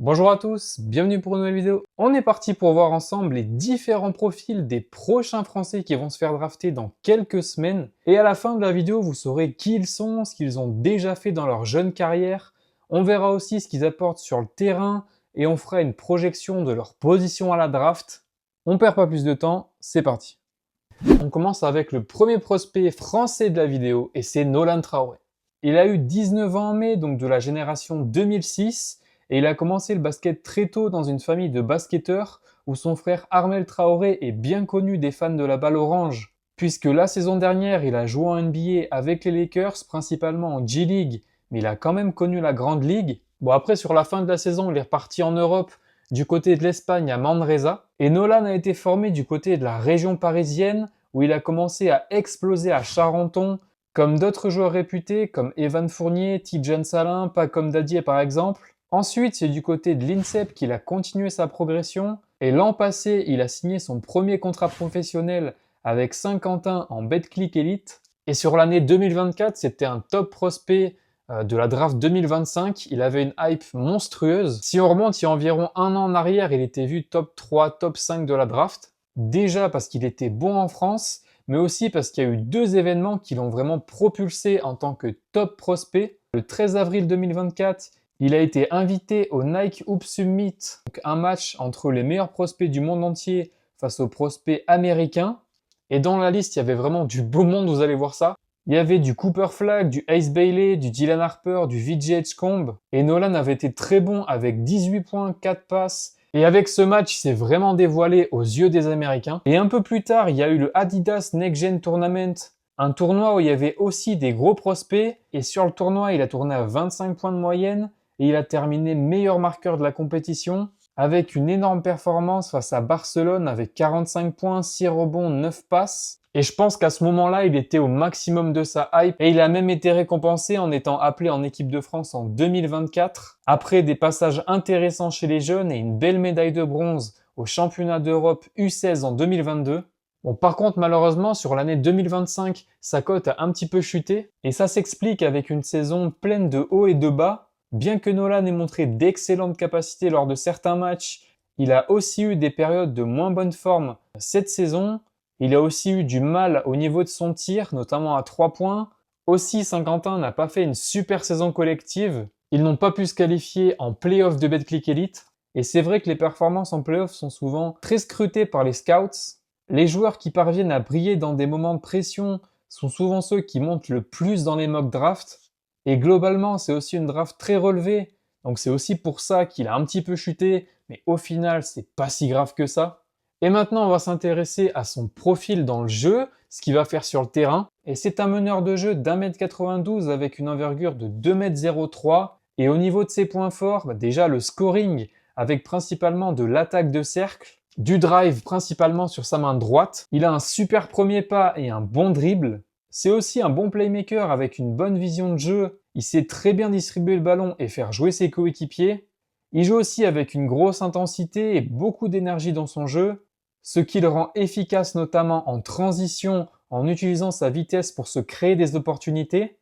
Bonjour à tous, bienvenue pour une nouvelle vidéo. On est parti pour voir ensemble les différents profils des prochains Français qui vont se faire drafter dans quelques semaines. Et à la fin de la vidéo, vous saurez qui ils sont, ce qu'ils ont déjà fait dans leur jeune carrière. On verra aussi ce qu'ils apportent sur le terrain et on fera une projection de leur position à la draft. On perd pas plus de temps, c'est parti. On commence avec le premier prospect français de la vidéo et c'est Nolan Traoré. Il a eu 19 ans en mai, donc de la génération 2006. Et il a commencé le basket très tôt dans une famille de basketteurs où son frère Armel Traoré est bien connu des fans de la balle orange, puisque la saison dernière il a joué en NBA avec les Lakers, principalement en G-League, mais il a quand même connu la Grande Ligue. Bon après sur la fin de la saison il est reparti en Europe, du côté de l'Espagne à Manresa, et Nolan a été formé du côté de la région parisienne où il a commencé à exploser à Charenton, comme d'autres joueurs réputés comme Evan Fournier, Tidjane Salin, Pacom Dadier par exemple. Ensuite, c'est du côté de l'INSEP qu'il a continué sa progression et l'an passé, il a signé son premier contrat professionnel avec Saint-Quentin en Betclic Elite. Et sur l'année 2024, c'était un top prospect de la draft 2025. Il avait une hype monstrueuse. Si on remonte il y a environ un an en arrière, il était vu top 3, top 5 de la draft. Déjà parce qu'il était bon en France, mais aussi parce qu'il y a eu deux événements qui l'ont vraiment propulsé en tant que top prospect. Le 13 avril 2024, il a été invité au Nike Hoop Summit, donc un match entre les meilleurs prospects du monde entier face aux prospects américains. Et dans la liste, il y avait vraiment du beau monde, vous allez voir ça. Il y avait du Cooper Flag, du Ace Bailey, du Dylan Harper, du VJ Edgecombe. Et Nolan avait été très bon avec 18 points, 4 passes. Et avec ce match, il s'est vraiment dévoilé aux yeux des Américains. Et un peu plus tard, il y a eu le Adidas Next Gen Tournament, un tournoi où il y avait aussi des gros prospects. Et sur le tournoi, il a tourné à 25 points de moyenne. Et il a terminé meilleur marqueur de la compétition avec une énorme performance face à Barcelone avec 45 points, 6 rebonds, 9 passes. Et je pense qu'à ce moment-là, il était au maximum de sa hype et il a même été récompensé en étant appelé en équipe de France en 2024 après des passages intéressants chez les jeunes et une belle médaille de bronze au championnat d'Europe U16 en 2022. Bon, par contre, malheureusement, sur l'année 2025, sa cote a un petit peu chuté et ça s'explique avec une saison pleine de hauts et de bas. Bien que Nolan ait montré d'excellentes capacités lors de certains matchs, il a aussi eu des périodes de moins bonne forme cette saison. Il a aussi eu du mal au niveau de son tir, notamment à 3 points. Aussi, Saint-Quentin n'a pas fait une super saison collective. Ils n'ont pas pu se qualifier en play-off de Betclic Elite. Et c'est vrai que les performances en play-off sont souvent très scrutées par les scouts. Les joueurs qui parviennent à briller dans des moments de pression sont souvent ceux qui montent le plus dans les mock drafts. Et globalement, c'est aussi une draft très relevée. Donc c'est aussi pour ça qu'il a un petit peu chuté, mais au final, c'est pas si grave que ça. Et maintenant, on va s'intéresser à son profil dans le jeu, ce qu'il va faire sur le terrain. Et c'est un meneur de jeu d'1m92 avec une envergure de 2m03. Et au niveau de ses points forts, déjà le scoring, avec principalement de l'attaque de cercle, du drive principalement sur sa main droite. Il a un super premier pas et un bon dribble. C'est aussi un bon playmaker avec une bonne vision de jeu. Il sait très bien distribuer le ballon et faire jouer ses coéquipiers. Il joue aussi avec une grosse intensité et beaucoup d'énergie dans son jeu, ce qui le rend efficace notamment en transition en utilisant sa vitesse pour se créer des opportunités.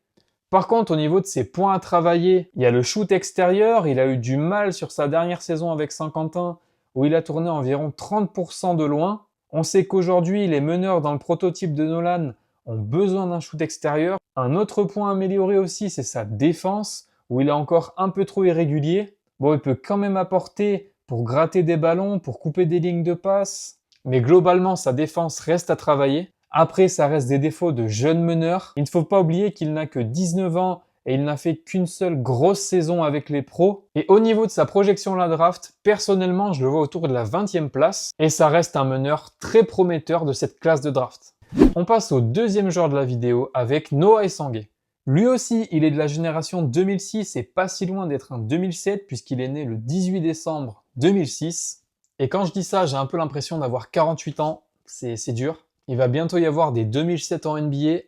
Par contre, au niveau de ses points à travailler, il y a le shoot extérieur. Il a eu du mal sur sa dernière saison avec Saint-Quentin où il a tourné environ 30% de loin. On sait qu'aujourd'hui, les meneurs dans le prototype de Nolan ont besoin d'un shoot extérieur. Un autre point amélioré aussi, c'est sa défense, où il est encore un peu trop irrégulier. Bon, il peut quand même apporter pour gratter des ballons, pour couper des lignes de passe, mais globalement, sa défense reste à travailler. Après, ça reste des défauts de jeune meneur. Il ne faut pas oublier qu'il n'a que 19 ans et il n'a fait qu'une seule grosse saison avec les pros. Et au niveau de sa projection à la draft, personnellement, je le vois autour de la 20e place et ça reste un meneur très prometteur de cette classe de draft. On passe au deuxième joueur de la vidéo avec Noah Essanguet. Lui aussi, il est de la génération 2006 et pas si loin d'être un 2007 puisqu'il est né le 18 décembre 2006. Et quand je dis ça, j'ai un peu l'impression d'avoir 48 ans. C'est dur. Il va bientôt y avoir des 2007 en NBA.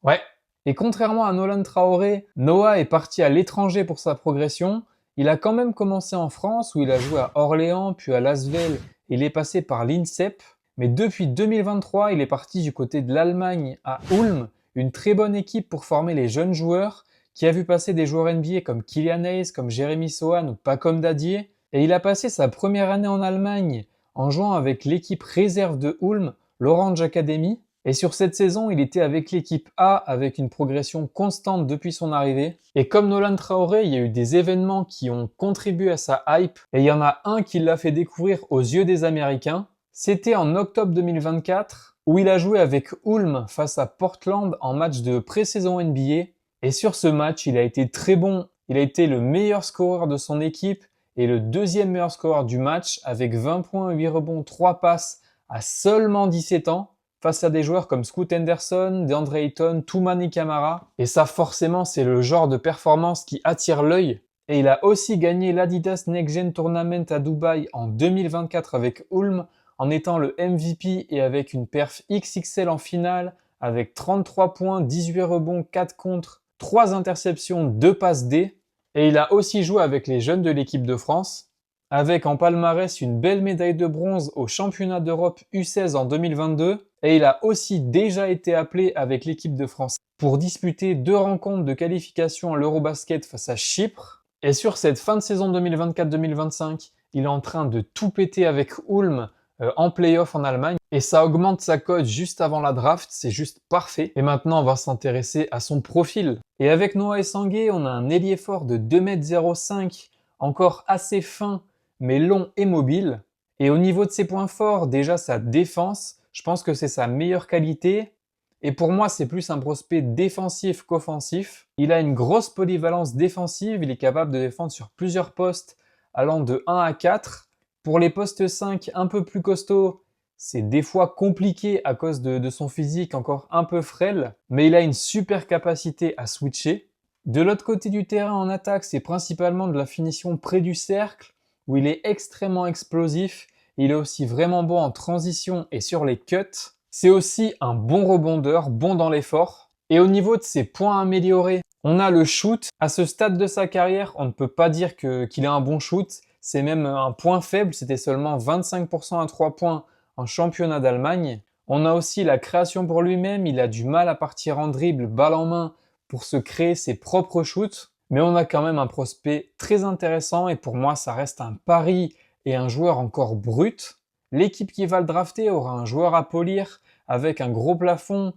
Ouais. Et contrairement à Nolan Traoré, Noah est parti à l'étranger pour sa progression. Il a quand même commencé en France où il a joué à Orléans, puis à Lasvel et il est passé par l'INSEP. Mais depuis 2023, il est parti du côté de l'Allemagne à Ulm, une très bonne équipe pour former les jeunes joueurs qui a vu passer des joueurs NBA comme Killian Hayes, comme Jeremy Sohan ou Pacom Dadier, et il a passé sa première année en Allemagne en jouant avec l'équipe réserve de Ulm, l'Orange Academy, et sur cette saison, il était avec l'équipe A avec une progression constante depuis son arrivée. Et comme Nolan Traoré, il y a eu des événements qui ont contribué à sa hype, et il y en a un qui l'a fait découvrir aux yeux des Américains. C'était en octobre 2024, où il a joué avec Ulm face à Portland en match de pré-saison NBA. Et sur ce match, il a été très bon. Il a été le meilleur scoreur de son équipe et le deuxième meilleur scoreur du match avec 20 points, 8 rebonds, 3 passes à seulement 17 ans. Face à des joueurs comme Scoot Henderson, DeAndre Ayton, Toumani Camara. Et ça, forcément, c'est le genre de performance qui attire l'œil. Et il a aussi gagné l'Adidas Next Gen Tournament à Dubaï en 2024 avec Ulm, en étant le MVP et avec une perf XXL en finale, avec 33 points, 18 rebonds, 4 contres, 3 interceptions, 2 passes D. Et il a aussi joué avec les jeunes de l'équipe de France, avec en palmarès une belle médaille de bronze au championnat d'Europe U16 en 2022. Et il a aussi déjà été appelé avec l'équipe de France pour disputer 2 rencontres de qualification à l'Eurobasket face à Chypre. Et sur cette fin de saison 2024-2025, il est en train de tout péter avec Ulm en play-off en Allemagne. Et ça augmente sa cote juste avant la draft, c'est juste parfait. Et maintenant, on va s'intéresser à son profil. Et avec Noah Essanguet, on a un ailier fort de 2,05 m, encore assez fin, mais long et mobile. Et au niveau de ses points forts, déjà sa défense, je pense que c'est sa meilleure qualité. Et pour moi, c'est plus un prospect défensif qu'offensif. Il a une grosse polyvalence défensive, il est capable de défendre sur plusieurs postes allant de 1 à 4. Pour les postes 5 un peu plus costauds, c'est des fois compliqué à cause de son physique encore un peu frêle, mais il a une super capacité à switcher. De l'autre côté du terrain en attaque, c'est principalement de la finition près du cercle, où il est extrêmement explosif. Il est aussi vraiment bon en transition et sur les cuts. C'est aussi un bon rebondeur, bon dans l'effort. Et au niveau de ses points améliorés, on a le shoot. À ce stade de sa carrière, on ne peut pas dire qu'il a un bon shoot. C'est même un point faible, c'était seulement 25% à 3 points en championnat d'Allemagne. On a aussi la création pour lui-même, il a du mal à partir en dribble, balle en main, pour se créer ses propres shoots. Mais on a quand même un prospect très intéressant et pour moi, ça reste un pari et un joueur encore brut. L'équipe qui va le drafter aura un joueur à polir avec un gros plafond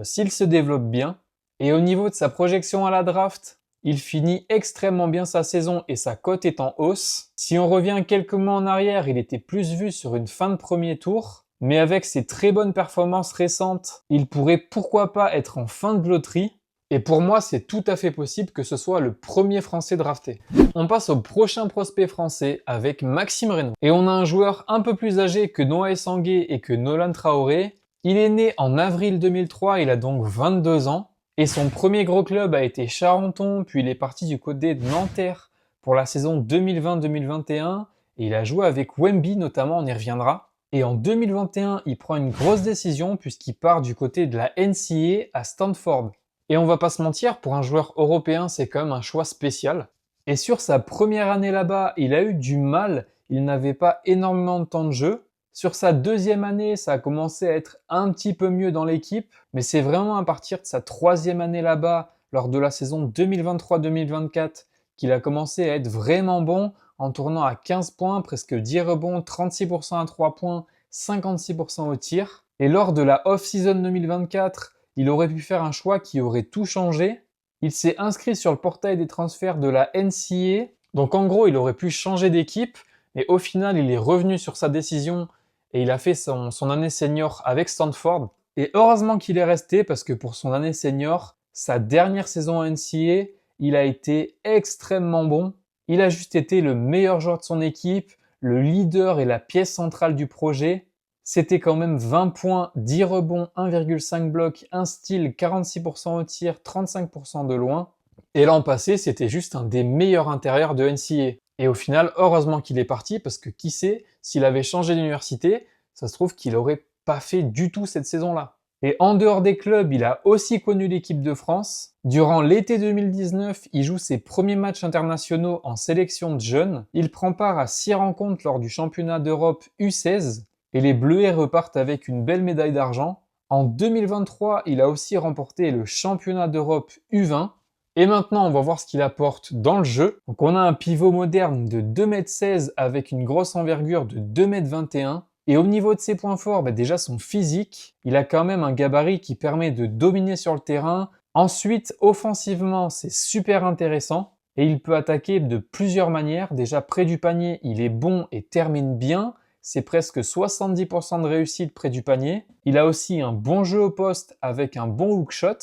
s'il se développe bien. Et au niveau de sa projection à la draft, il finit extrêmement bien sa saison et sa cote est en hausse. Si on revient quelques mois en arrière, il était plus vu sur une fin de premier tour. Mais avec ses très bonnes performances récentes, il pourrait pourquoi pas être en fin de loterie. Et pour moi, c'est tout à fait possible que ce soit le premier Français drafté. On passe au prochain prospect français avec Maxime Reynaud. Et on a un joueur un peu plus âgé que Noah Essanguet et que Nolan Traoré. Il est né en avril 2003, il a donc 22 ans. Et son premier gros club a été Charenton, puis il est parti du côté de Nanterre pour la saison 2020-2021. Et il a joué avec Wemby notamment, on y reviendra. Et en 2021, il prend une grosse décision puisqu'il part du côté de la NCAA à Stanford. Et on va pas se mentir, pour un joueur européen, c'est quand même un choix spécial. Et sur sa première année là-bas, il a eu du mal, il n'avait pas énormément de temps de jeu. Sur sa deuxième année, ça a commencé à être un petit peu mieux dans l'équipe, mais c'est vraiment à partir de sa troisième année là-bas, lors de la saison 2023-2024, qu'il a commencé à être vraiment bon, en tournant à 15 points, presque 10 rebonds, 36% à 3 points, 56% au tir. Et lors de la off-season 2024, il aurait pu faire un choix qui aurait tout changé. Il s'est inscrit sur le portail des transferts de la NCAA. Donc en gros, il aurait pu changer d'équipe. Mais au final, il est revenu sur sa décision et il a fait son année senior avec Stanford. Et heureusement qu'il est resté parce que pour son année senior, sa dernière saison en NCAA, il a été extrêmement bon. Il a juste été le meilleur joueur de son équipe, le leader et la pièce centrale du projet. C'était quand même 20 points, 10 rebonds, 1,5 blocs, 1 steal, 46% au tir, 35% de loin. Et l'an passé, c'était juste un des meilleurs intérieurs de NCAA. Et au final, heureusement qu'il est parti parce que qui sait, s'il avait changé d'université, ça se trouve qu'il aurait pas fait du tout cette saison-là. Et en dehors des clubs, il a aussi connu l'équipe de France. Durant l'été 2019, il joue ses premiers matchs internationaux en sélection de jeunes. Il prend part à 6 rencontres lors du championnat d'Europe U16. Et les Bleuets repartent avec une belle médaille d'argent. En 2023, il a aussi remporté le championnat d'Europe U20. Et maintenant, on va voir ce qu'il apporte dans le jeu. Donc on a un pivot moderne de 2,16 m avec une grosse envergure de 2,21 m. Et au niveau de ses points forts, déjà son physique, il a quand même un gabarit qui permet de dominer sur le terrain. Ensuite, offensivement, c'est super intéressant. Et il peut attaquer de plusieurs manières. Déjà, près du panier, il est bon et termine bien. C'est presque 70% de réussite près du panier. Il a aussi un bon jeu au poste avec un bon hookshot.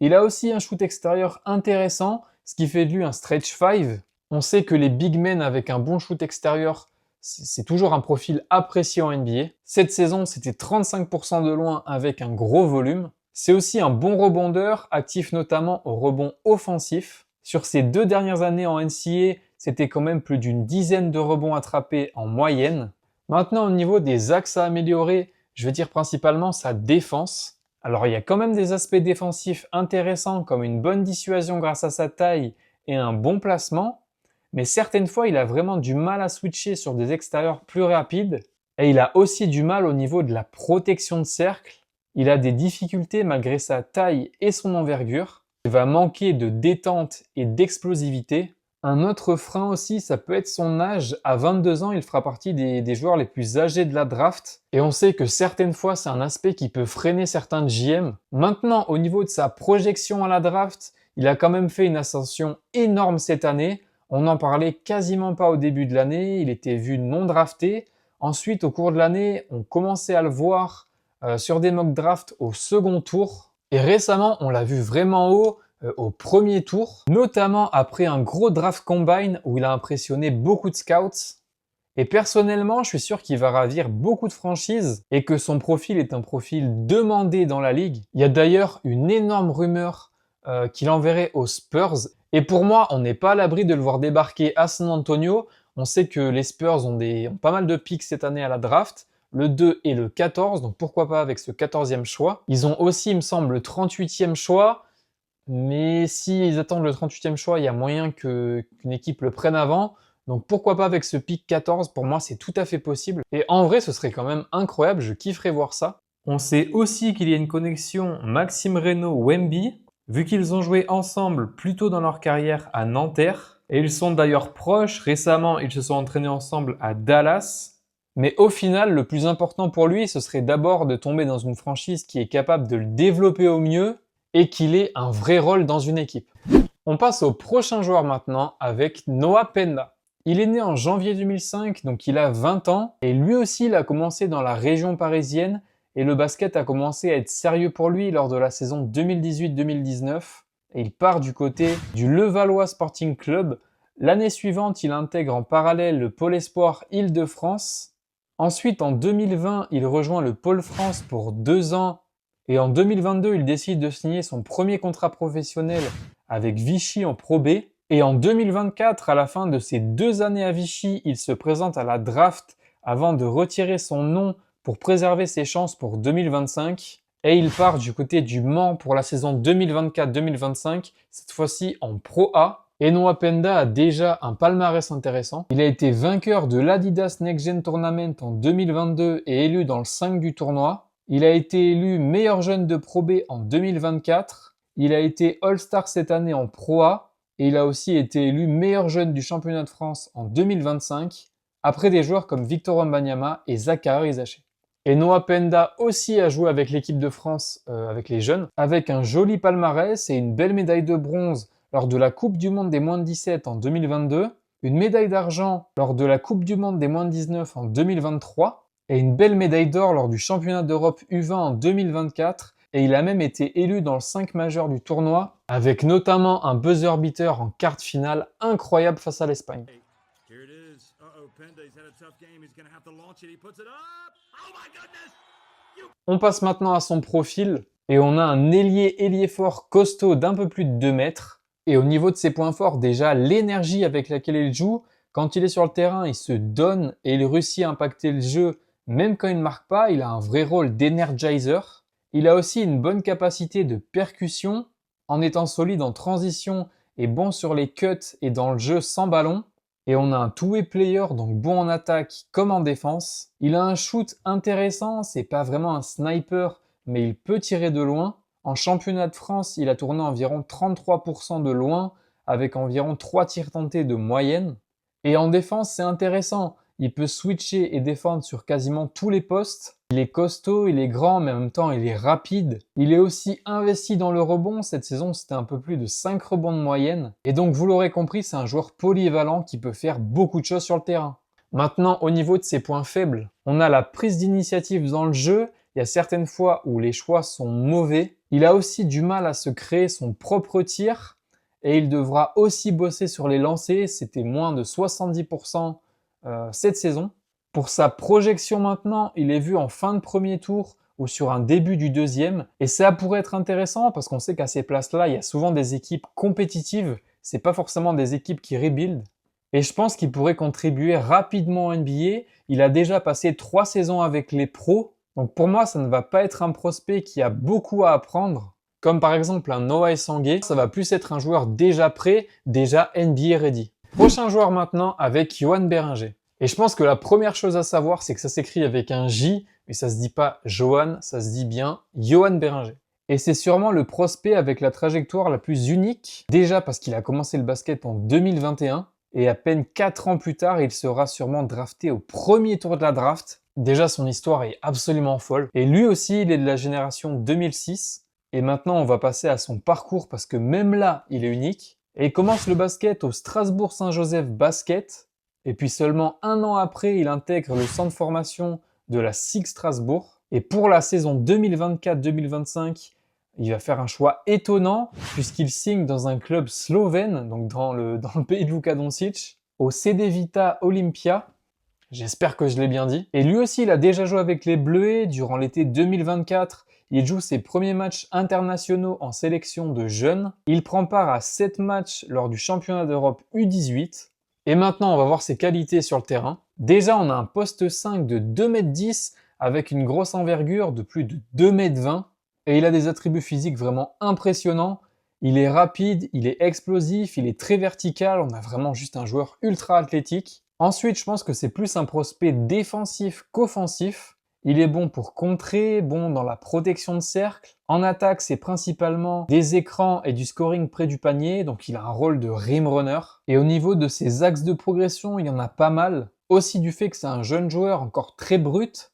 Il a aussi un shoot extérieur intéressant, ce qui fait de lui un stretch 5. On sait que les big men avec un bon shoot extérieur, c'est toujours un profil apprécié en NBA. Cette saison, c'était 35% de loin avec un gros volume. C'est aussi un bon rebondeur, actif notamment au rebond offensif. Sur ces 2 dernières années en NCAA, c'était quand même plus d'une dizaine de rebonds attrapés en moyenne. Maintenant, au niveau des axes à améliorer, je vais dire principalement sa défense. Alors, il y a quand même des aspects défensifs intéressants comme une bonne dissuasion grâce à sa taille et un bon placement, mais certaines fois, il a vraiment du mal à switcher sur des extérieurs plus rapides et il a aussi du mal au niveau de la protection de cercle. Il a des difficultés malgré sa taille et son envergure. Il va manquer de détente et d'explosivité. Un autre frein aussi, ça peut être son âge. À 22 ans, il fera partie des joueurs les plus âgés de la draft. Et on sait que certaines fois, c'est un aspect qui peut freiner certains GM. Maintenant, au niveau de sa projection à la draft, il a quand même fait une ascension énorme cette année. On n'en parlait quasiment pas au début de l'année. Il était vu non drafté. Ensuite, au cours de l'année, on commençait à le voir sur des mock drafts au second tour. Et récemment, on l'a vu vraiment haut au premier tour, notamment après un gros draft combine où il a impressionné beaucoup de scouts. Et personnellement, je suis sûr qu'il va ravir beaucoup de franchises et que son profil est un profil demandé dans la ligue. Il y a d'ailleurs une énorme rumeur qu'il enverrait aux Spurs. Et pour moi, on n'est pas à l'abri de le voir débarquer à San Antonio. On sait que les Spurs ont pas mal de picks cette année à la draft. Le 2 et le 14, donc pourquoi pas avec ce 14e choix. Ils ont aussi, il me semble, le 38e choix. Mais s'ils attendent le 38e choix, il y a moyen qu'une équipe le prenne avant. Donc pourquoi pas avec ce pick 14, pour moi c'est tout à fait possible. Et en vrai, ce serait quand même incroyable, je kifferais voir ça. On sait aussi qu'il y a une connexion Maxime Reynaud-Wemby, vu qu'ils ont joué ensemble plus tôt dans leur carrière à Nanterre. Et ils sont d'ailleurs proches, récemment ils se sont entraînés ensemble à Dallas. Mais au final, le plus important pour lui, ce serait d'abord de tomber dans une franchise qui est capable de le développer au mieux, et qu'il ait un vrai rôle dans une équipe. On passe au prochain joueur maintenant avec Noah Penda. Il est né en janvier 2005, donc il a 20 ans, et lui aussi il a commencé dans la région parisienne, et le basket a commencé à être sérieux pour lui lors de la saison 2018-2019, et il part du côté du Levallois Sporting Club. L'année suivante, il intègre en parallèle le Pôle Espoir Île-de-France. Ensuite, en 2020, il rejoint le Pôle France pour 2 ans. Et en 2022, il décide de signer son premier contrat professionnel avec Vichy en Pro B. Et en 2024, à la fin de ses 2 années à Vichy, il se présente à la draft avant de retirer son nom pour préserver ses chances pour 2025. Et il part du côté du Mans pour la saison 2024-2025, cette fois-ci en Pro A. Et Noah Penda a déjà un palmarès intéressant. Il a été vainqueur de l'Adidas Next Gen Tournament en 2022 et élu dans le 5 du tournoi. Il a été élu meilleur jeune de Pro B en 2024. Il a été All-Star cette année en Pro A. Et il a aussi été élu meilleur jeune du championnat de France en 2025, après des joueurs comme Victor Wembanyama et Zachary Zaché. Et Noah Penda aussi a joué avec l'équipe de France, avec les jeunes, avec un joli palmarès et une belle médaille de bronze lors de la Coupe du Monde des moins de 17 en 2022, une médaille d'argent lors de la Coupe du Monde des moins de 19 en 2023, et une belle médaille d'or lors du championnat d'Europe U20 en 2024, et il a même été élu dans le 5 majeur du tournoi, avec notamment un buzzer beater en quart de finale incroyable face à l'Espagne. On passe maintenant à son profil, et on a un ailier fort costaud d'un peu plus de 2 mètres, et au niveau de ses points forts, déjà l'énergie avec laquelle il joue. Quand il est sur le terrain, il se donne et il réussit à impacter le jeu. Même quand il ne marque pas, il a un vrai rôle d'energizer. Il a aussi une bonne capacité de percussion en étant solide en transition et bon sur les cuts et dans le jeu sans ballon. Et on a un two-way player, donc bon en attaque comme en défense. Il a un shoot intéressant, c'est pas vraiment un sniper, mais il peut tirer de loin. En championnat de France, il a tourné environ 33% de loin, avec environ 3 tirs tentés de moyenne. Et en défense, c'est intéressant. Il peut switcher et défendre sur quasiment tous les postes. Il est costaud, il est grand, mais en même temps, il est rapide. Il est aussi investi dans le rebond. Cette saison, c'était un peu plus de 5 rebonds de moyenne. Et donc, vous l'aurez compris, c'est un joueur polyvalent qui peut faire beaucoup de choses sur le terrain. Maintenant, au niveau de ses points faibles, on a la prise d'initiative dans le jeu. Il y a certaines fois où les choix sont mauvais. Il a aussi du mal à se créer son propre tir. Et il devra aussi bosser sur les lancers. C'était moins de 70% cette saison. Pour sa projection maintenant, il est vu en fin de premier tour ou sur un début du deuxième. Et ça pourrait être intéressant parce qu'on sait qu'à ces places-là, il y a souvent des équipes compétitives. C'est pas forcément des équipes qui rebuild. Et je pense qu'il pourrait contribuer rapidement en NBA. Il a déjà passé 3 saisons avec les pros. Donc pour moi, ça ne va pas être un prospect qui a beaucoup à apprendre. Comme par exemple un Noah Essangué, ça va plus être un joueur déjà prêt, déjà NBA ready. Prochain joueur maintenant avec Yohan Beringer. Et je pense que la première chose à savoir, c'est que ça s'écrit avec un J, mais ça se dit pas Johan, ça se dit bien Yohan Beringer. Et c'est sûrement le prospect avec la trajectoire la plus unique, déjà parce qu'il a commencé le basket en 2021, et à peine 4 ans plus tard, il sera sûrement drafté au premier tour de la draft. Déjà, son histoire est absolument folle. Et lui aussi, il est de la génération 2006. Et maintenant, on va passer à son parcours parce que même là, il est unique. Et il commence le basket au Strasbourg Saint-Joseph Basket. Et puis seulement 1 an après, il intègre le centre de formation de la SIG Strasbourg. Et pour la saison 2024-2025, il va faire un choix étonnant puisqu'il signe dans un club slovène, donc dans le pays de Luka Doncic, au CD Vita Olympia. J'espère que je l'ai bien dit. Et lui aussi, il a déjà joué avec les Bleuets durant l'été 2024. Il joue ses premiers matchs internationaux en sélection de jeunes. Il prend part à 7 matchs lors du championnat d'Europe U18. Et maintenant, on va voir ses qualités sur le terrain. Déjà, on a un poste 5 de 2,10 m avec une grosse envergure de plus de 2,20 m. Et il a des attributs physiques vraiment impressionnants. Il est rapide, il est explosif, il est très vertical. On a vraiment juste un joueur ultra athlétique. Ensuite, je pense que c'est plus un prospect défensif qu'offensif. Il est bon pour contrer, bon dans la protection de cercle. En attaque, c'est principalement des écrans et du scoring près du panier, donc il a un rôle de rim runner. Et au niveau de ses axes de progression, il y en a pas mal. Aussi du fait que c'est un jeune joueur encore très brut.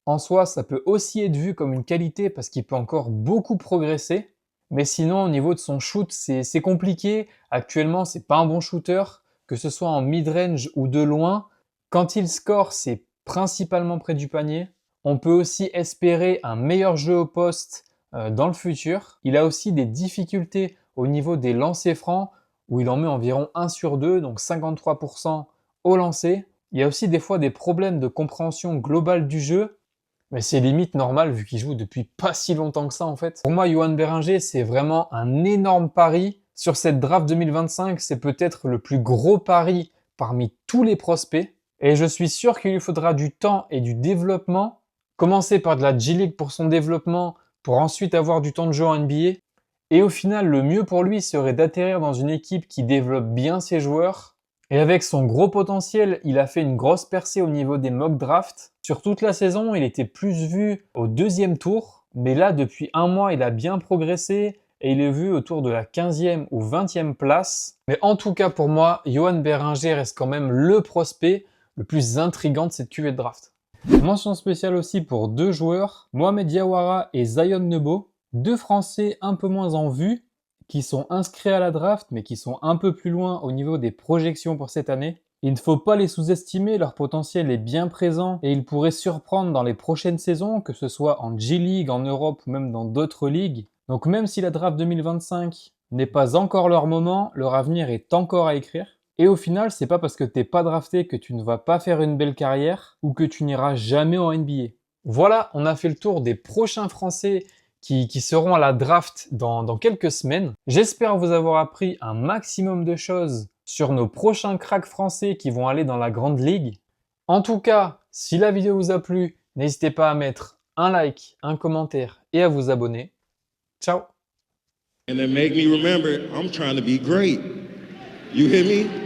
En soi, ça peut aussi être vu comme une qualité parce qu'il peut encore beaucoup progresser. Mais sinon, au niveau de son shoot, c'est compliqué. Actuellement, c'est pas un bon shooter, que ce soit en mid-range ou de loin. Quand il score, c'est principalement près du panier. On peut aussi espérer un meilleur jeu au poste dans le futur. Il a aussi des difficultés au niveau des lancers francs, où il en met environ 1 sur 2, donc 53% au lancer. Il y a aussi des fois des problèmes de compréhension globale du jeu, mais c'est limite normal vu qu'il joue depuis pas si longtemps que ça en fait. Pour moi, Yohan Beringer, c'est vraiment un énorme pari. Sur cette draft 2025, c'est peut-être le plus gros pari parmi tous les prospects. Et je suis sûr qu'il lui faudra du temps et du développement. Commencer par de la G-League pour son développement, pour ensuite avoir du temps de jeu en NBA. Et au final, le mieux pour lui serait d'atterrir dans une équipe qui développe bien ses joueurs. Et avec son gros potentiel, il a fait une grosse percée au niveau des mock drafts. Sur toute la saison, il était plus vu au 2e tour. Mais là, depuis 1 mois, il a bien progressé et il est vu autour de la 15e ou 20e place. Mais en tout cas, pour moi, Yohan Beringer reste quand même le prospect le plus intriguant de cette cuvée de draft. Mention spéciale aussi pour 2 joueurs, Mohamed Diawara et Zion Nebo, 2 Français un peu moins en vue, qui sont inscrits à la draft, mais qui sont un peu plus loin au niveau des projections pour cette année. Il ne faut pas les sous-estimer, leur potentiel est bien présent et ils pourraient surprendre dans les prochaines saisons, que ce soit en G-League, en Europe ou même dans d'autres ligues. Donc même si la draft 2025 n'est pas encore leur moment, leur avenir est encore à écrire. Et au final, c'est pas parce que t'es pas drafté que tu ne vas pas faire une belle carrière ou que tu n'iras jamais en NBA. Voilà, on a fait le tour des prochains Français qui seront à la draft dans quelques semaines. J'espère vous avoir appris un maximum de choses sur nos prochains cracks français qui vont aller dans la grande ligue. En tout cas, si la vidéo vous a plu, n'hésitez pas à mettre un like, un commentaire et à vous abonner. Ciao! And then make me remember, I'm trying to be great. You hear me?